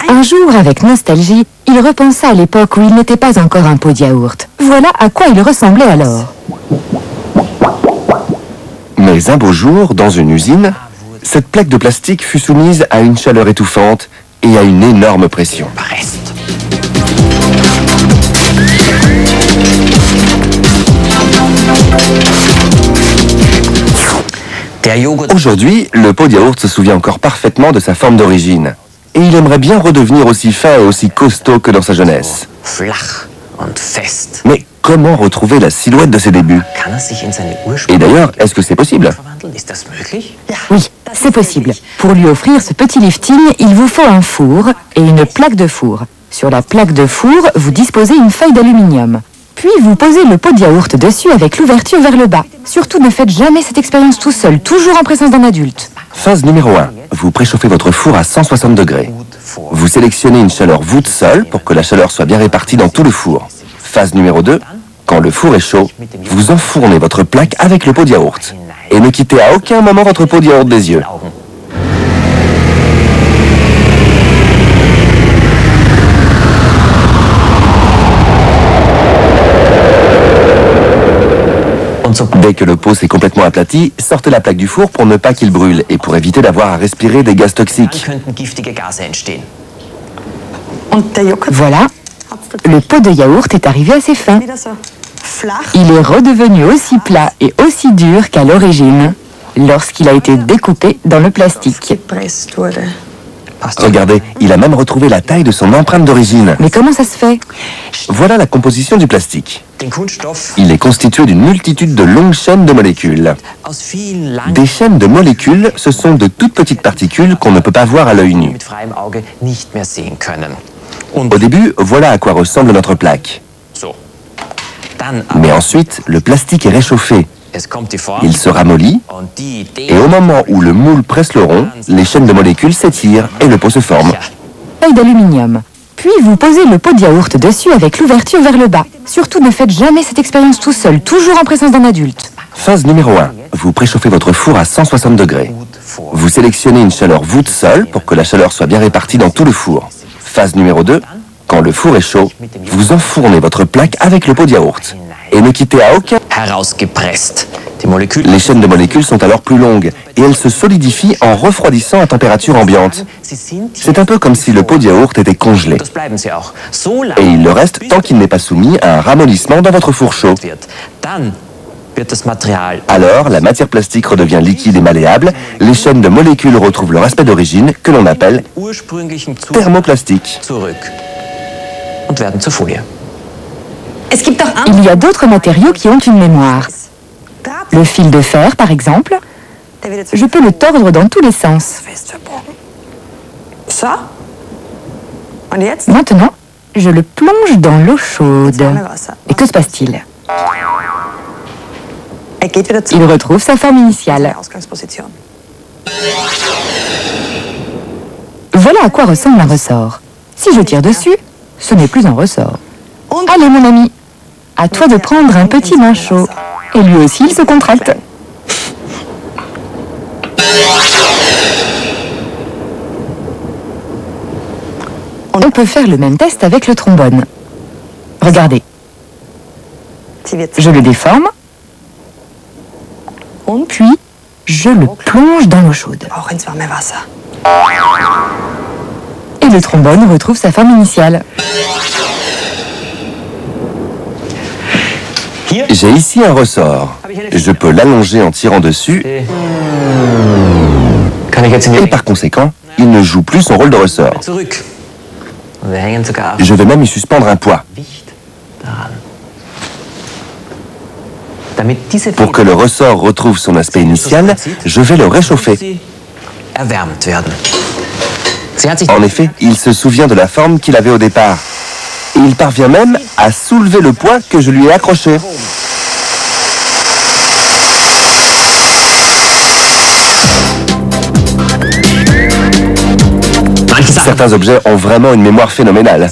Un jour, avec nostalgie, il repensa à l'époque où il n'était pas encore un pot de yaourt. Voilà à quoi il ressemblait alors. Mais un beau jour, dans une usine, cette plaque de plastique fut soumise à une chaleur étouffante et à une énorme pression. Aujourd'hui, le pot de yaourt se souvient encore parfaitement de sa forme d'origine. Et il aimerait bien redevenir aussi fin et aussi costaud que dans sa jeunesse. Mais comment retrouver la silhouette de ses débuts? Et d'ailleurs, est-ce que c'est possible? Oui, c'est possible. Pour lui offrir ce petit lifting, il vous faut un four et une plaque de four. Sur la plaque de four, vous disposez une feuille d'aluminium. Puis vous posez le pot de yaourt dessus avec l'ouverture vers le bas. Surtout ne faites jamais cette expérience tout seul, toujours en présence d'un adulte. Phase numéro 1. Vous préchauffez votre four à 160 degrés. Vous sélectionnez une chaleur voûte sol pour que la chaleur soit bien répartie dans tout le four. Phase numéro 2. Quand le four est chaud, vous enfournez votre plaque avec le pot de yaourt. Et ne quittez à aucun moment votre pot de yaourt des yeux. Dès que le pot s'est complètement aplati, sortez la plaque du four pour ne pas qu'il brûle et pour éviter d'avoir à respirer des gaz toxiques. Voilà, le pot de yaourt est arrivé à ses fins. Il est redevenu aussi plat et aussi dur qu'à l'origine, lorsqu'il a été découpé dans le plastique. Regardez, il a même retrouvé la taille de son empreinte d'origine. Mais comment ça se fait? Voilà la composition du plastique. Il est constitué d'une multitude de longues chaînes de molécules. Des chaînes de molécules, ce sont de toutes petites particules qu'on ne peut pas voir à l'œil nu. Au début, voilà à quoi ressemble notre plaque. Mais ensuite, le plastique est réchauffé. Il se ramollit, et au moment où le moule presse le rond, les chaînes de molécules s'étirent et le pot se forme. Feuille d'aluminium. Puis vous posez le pot de yaourt dessus avec l'ouverture vers le bas. Surtout ne faites jamais cette expérience tout seul, toujours en présence d'un adulte. Phase numéro 1. Vous préchauffez votre four à 160 degrés. Vous sélectionnez une chaleur voûte sol pour que la chaleur soit bien répartie dans tout le four. Phase numéro 2. Quand le four est chaud, vous enfournez votre plaque avec le pot de yaourt. Et ne quittez à aucun... Les chaînes de molécules sont alors plus longues et elles se solidifient en refroidissant à température ambiante. C'est un peu comme si le pot de yaourt était congelé. Et il le reste tant qu'il n'est pas soumis à un ramollissement dans votre four chaud. Alors, la matière plastique redevient liquide et malléable, les chaînes de molécules retrouvent leur aspect d'origine que l'on appelle thermoplastique. Il y a d'autres matériaux qui ont une mémoire. Le fil de fer, par exemple, je peux le tordre dans tous les sens. Maintenant, je le plonge dans l'eau chaude. Et que se passe-t-il? Il retrouve sa forme initiale. Voilà à quoi ressemble un ressort. Si je tire dessus, ce n'est plus un ressort. Allez, mon ami, à toi de prendre un petit bain chaud. Et lui aussi, il se contracte. On peut faire le même test avec le trombone. Regardez. Je le déforme. Puis, je le plonge dans l'eau chaude. Et le trombone retrouve sa forme initiale. J'ai ici un ressort. Je peux l'allonger en tirant dessus et par conséquent, il ne joue plus son rôle de ressort. Je vais même y suspendre un poids. Pour que le ressort retrouve son aspect initial, je vais le réchauffer. En effet, il se souvient de la forme qu'il avait au départ. Et il parvient même à soulever le poids que je lui ai accroché. Certains objets ont vraiment une mémoire phénoménale.